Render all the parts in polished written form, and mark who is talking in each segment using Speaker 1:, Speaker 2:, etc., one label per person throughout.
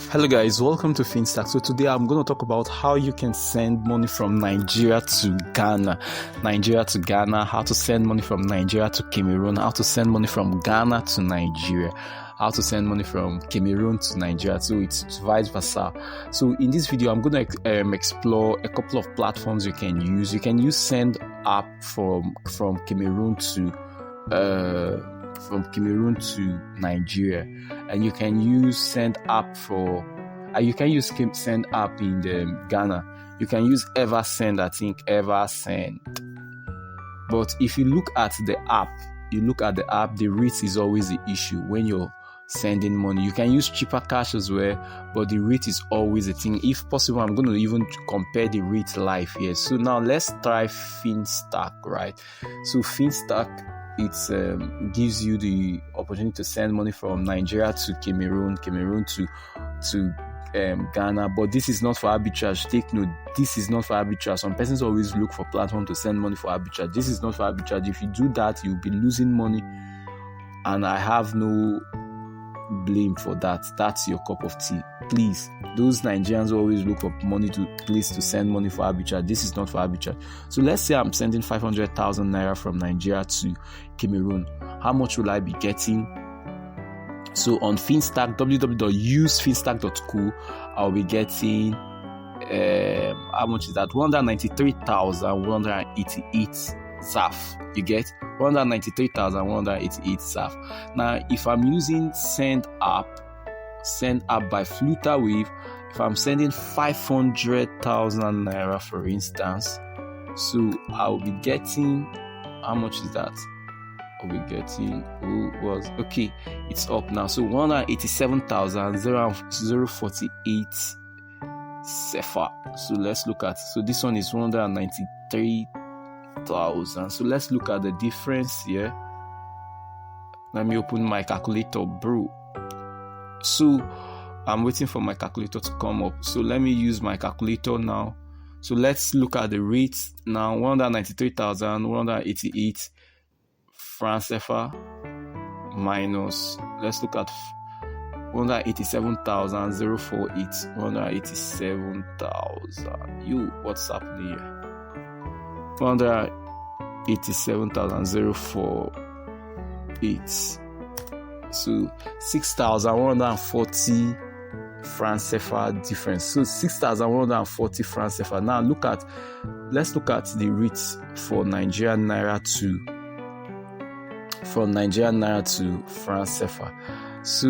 Speaker 1: Hello guys, welcome to Finstack. So today I'm going to talk about how you can send money from Nigeria to Ghana. How to send money from Nigeria to Cameroon, how to send money from Ghana to Nigeria, how to send money from Cameroon to Nigeria. So it's vice versa. So in this video, I'm going to explore a couple of platforms you can use. You can use Send app from Cameroon to Nigeria, and you can use Send app you can use Send app in Ghana. You can use Eversend, I think Eversend. But if you look at the app, the rate is always the issue when you're sending money. You can use cheaper cash as well, but the rate is always a thing. If possible, I'm going to even compare the rate live here. So now let's try Finstack, right? So Finstack, it gives you the opportunity to send money from Nigeria to Cameroon to Ghana, but this is not for arbitrage. Take note, this is not for arbitrage. Some persons always look for platform to send money for arbitrage. This is not for arbitrage. If you do that, you'll be losing money, and I have no blame for that. That's your cup of tea. Please, those Nigerians always look for money to send money for arbitrage. This is not for arbitrage. So let's say I'm sending 500,000 naira from Nigeria to Cameroon. How much will I be getting? So on Finstack, www.usefinstack.co, I'll be getting how much is that? 193,188 SAF. You get 193,188 SAF. Now, if I'm using Send app by Flutterwave, if I'm sending 500,000 naira, for instance, so I'll be getting, how much is that? I'll be getting, it's up now. So 187,048 SEFA. So let's look at, so this one is 193,000. So let's look at the difference here. Let me open my calculator, bro. So I'm waiting for my calculator to come up. So let me use my calculator now. So let's look at the rates now. 193,188 francs CFA minus, let's look at 187,048. 187,000. What's happening here? 187,048. So 6,140 francs CFA difference. So 6,140 francs CFA. Now let's look at the rates for Nigerian naira to francs CFA. So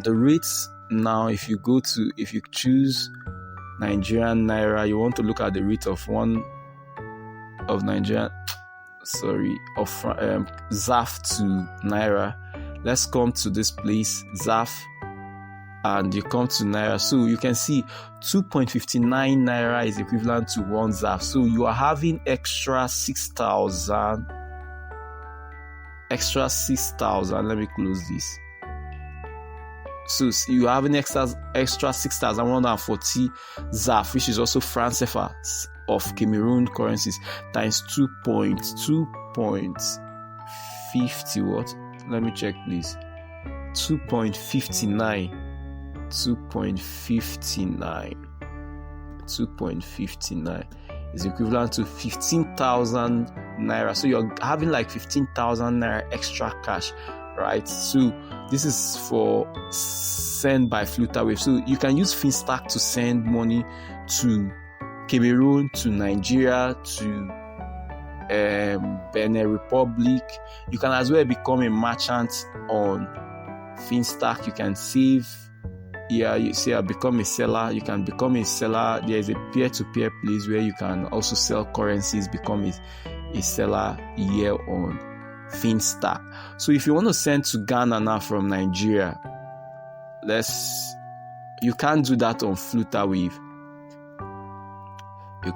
Speaker 1: the rates now, if you choose Nigerian naira, you want to look at the rate of ZAF to naira. Let's come to this place, ZAF, and you come to naira. So you can see 2.59 naira is equivalent to 1 ZAF. So you are having extra 6,000. Let me close this. So you have an extra 6,140 ZAF, which is also francs CFA of Cameroon currencies, times 2.50 what? Let me check please. 2.59 is equivalent to 15,000 naira. So you're having like 15,000 naira extra cash, right? So this is for send by Flutterwave. So you can use Finstack to send money to Cameroon, to Nigeria, to Benin Republic. You can as well become a merchant on Finstack. You can save. Yeah, you see, I become a seller. You can become a seller. There is a peer-to-peer place where you can also sell currencies, become a seller here on Finstack. So if you want to send to Ghana now from Nigeria, you can't do that on Flutterwave. I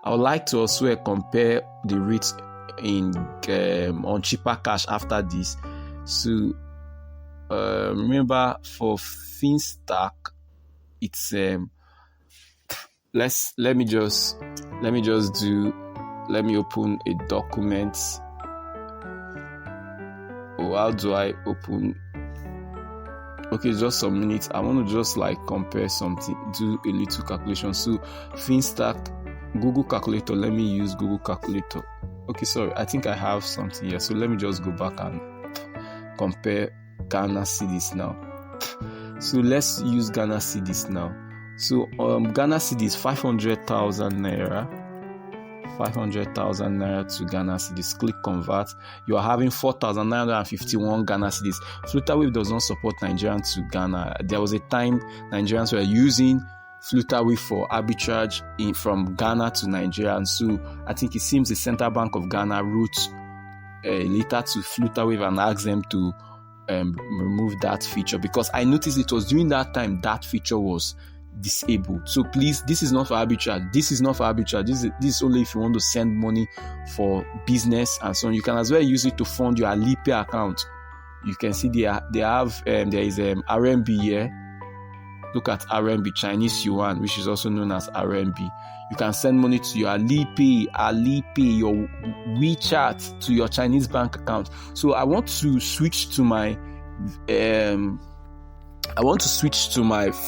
Speaker 1: would like to also compare the rates on cheaper cash after this. So remember, for Finstack, it's let me open a document. How do I open Okay, just some minutes. I want to just like compare something, do a little calculation. So Finstack, Google Calculator. Let me use Google Calculator. Okay, sorry, I think I have something here. So let me just go back and compare Ghana cedis now. So let's use Ghana cedis now. So Ghana cedis 500,000 naira. 500,000 naira to Ghana cedis. Click convert. You are having 4,951 Ghana cedis. Flutterwave does not support Nigerian to Ghana. There was a time Nigerians were using Flutterwave for arbitrage from Ghana to Nigeria, and so I think it seems the Central Bank of Ghana wrote a letter to Flutterwave and asked them to remove that feature, because I noticed it was during that time that feature was disabled. So please, this is not for arbitrage. This is This is only if you want to send money for business and so on. You can as well use it to fund your Alipay account. You can see there is RMB here. Look at RMB, Chinese yuan, which is also known as RMB. You can send money to your Alipay, your WeChat, to your Chinese bank account. So I want to switch to my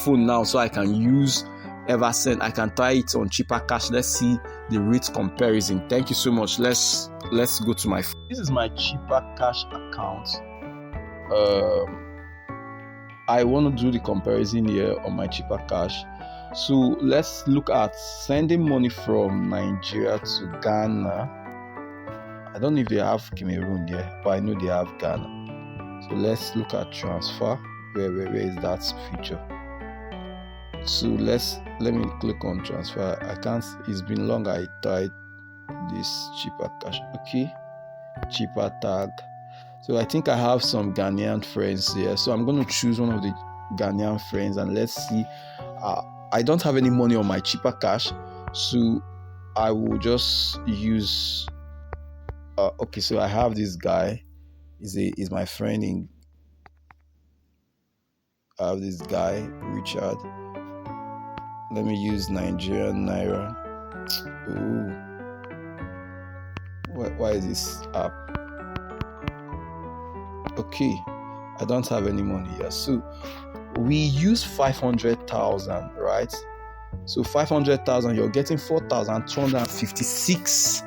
Speaker 1: phone now, so I can use Eversend. I can try it on cheaper cash. Let's see the rate comparison. Thank you so much. Let's go to my phone. This is my cheaper cash account. I want to do the comparison here on my cheaper cash. So let's look at sending money from Nigeria to Ghana. I don't know if they have Cameroon there, but I know they have Ghana. So let's look at transfer. Where is that feature? So let me click on transfer. I can't. It's been long. I tried this cheaper cash. Okay, cheaper tag. So I think I have some Ghanaian friends here. So I'm going to choose one of the Ghanaian friends and let's see. I don't have any money on my cheaper cash, so I will just use. Okay, so I have this guy. Is my friend I have this guy, Richard. Let me use Nigerian Naira. Ooh. Why is this app? Okay, I don't have any money here. So we use 500,000, right? So 500,000, you're getting 4,256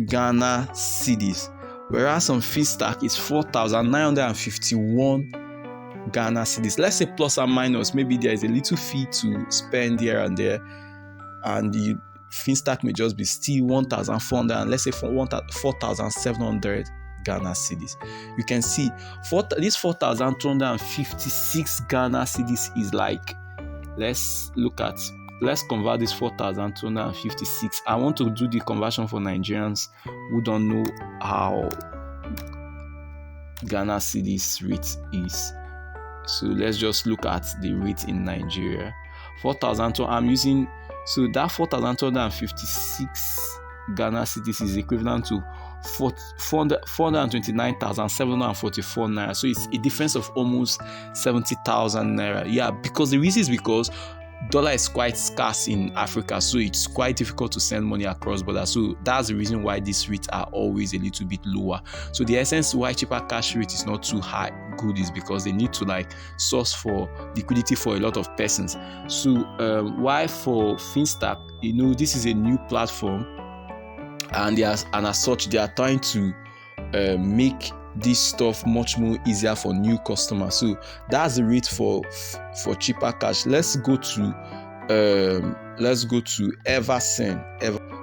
Speaker 1: Ghana cedis. Whereas on Finstack, it's 4,951 Ghana cedis. Let's say plus or minus. Maybe there is a little fee to spend here and there, and Finstack may just be still 1,400, and let's say for 4,700 Ghana cedis. You can see this 4,256 Ghana cedis is like, let's convert this 4,256. I want to do the conversion for Nigerians who don't know how Ghana cedis rate is. So let's just look at the rate in Nigeria. 4,000. I'm using, so that 4,256 Ghana cedis is equivalent to 429,744 naira. So it's a difference of almost 70,000 naira. Yeah, because the reason is because dollar is quite scarce in Africa, so it's quite difficult to send money across borders. So that's the reason why these rates are always a little bit lower. So the essence why cheaper cash rate is not too good is because they need to like source for liquidity for a lot of persons. So why for Finstack, this is a new platform, and as such they are trying to make this stuff much more easier for new customers. So that's the rate for cheaper cash. Let's go to Eversend.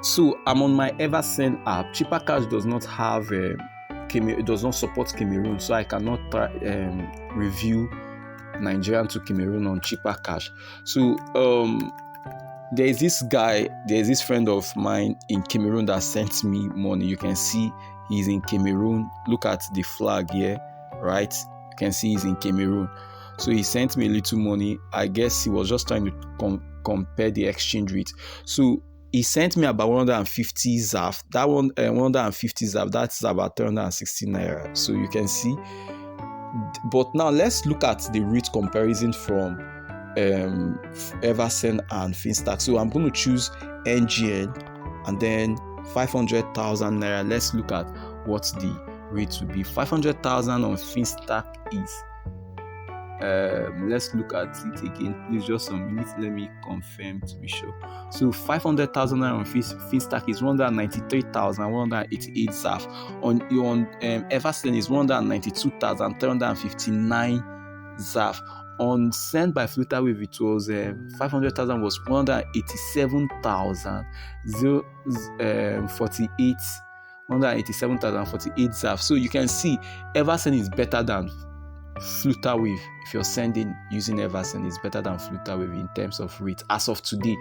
Speaker 1: So I'm on my Eversend app. Cheaper cash does not have it does not support Cameroon, so I cannot review Nigerian to Cameroon on cheaper cash. So there's this friend of mine in Cameroon that sent me money. You can see he's in Cameroon. Look at the flag here, right? You can see he's in Cameroon. So he sent me a little money. I guess he was just trying to compare the exchange rate. So he sent me about 150 ZAF. That 150 ZAF, that's about 360 naira. So you can see. But now let's look at the rate comparison from Eversend and Finstack. So I'm going to choose NGN and then 500,000 naira. Let's look at what the rate will be. 500,000 on Finstack is let's look at it again, please. Just some minutes, let me confirm to be sure. So 500,000 on Finstack is 193,188 ZAF. On Eversend is 192,359 ZAF. On sent by Flutterwave, it was 500,000 was 187,048 ZAF. So you can see Eversend is better than Flutterwave. If you're sending using Eversend, is better than Flutterwave in terms of rate. As of today,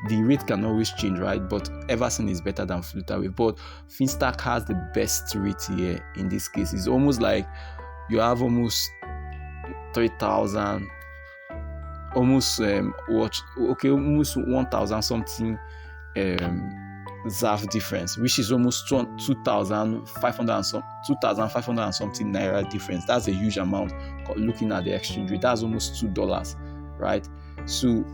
Speaker 1: the rate can always change, right? But Eversend is better than Flutterwave. But Finstack has the best rate here. In this case, it's almost like you have almost 3,000, almost almost 1,000 something ZAF difference, which is almost 2,500 and something naira difference. That's a huge amount. Looking at the exchange rate, that's almost $2, right? So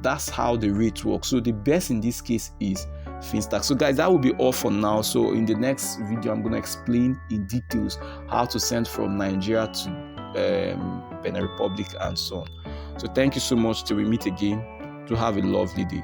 Speaker 1: that's how the rate works. So the best in this case is Finstack. So guys, that will be all for now. So in the next video, I'm going to explain in details how to send from Nigeria to Benin Republic and so on. So thank you so much. Till we meet again. To have a lovely day.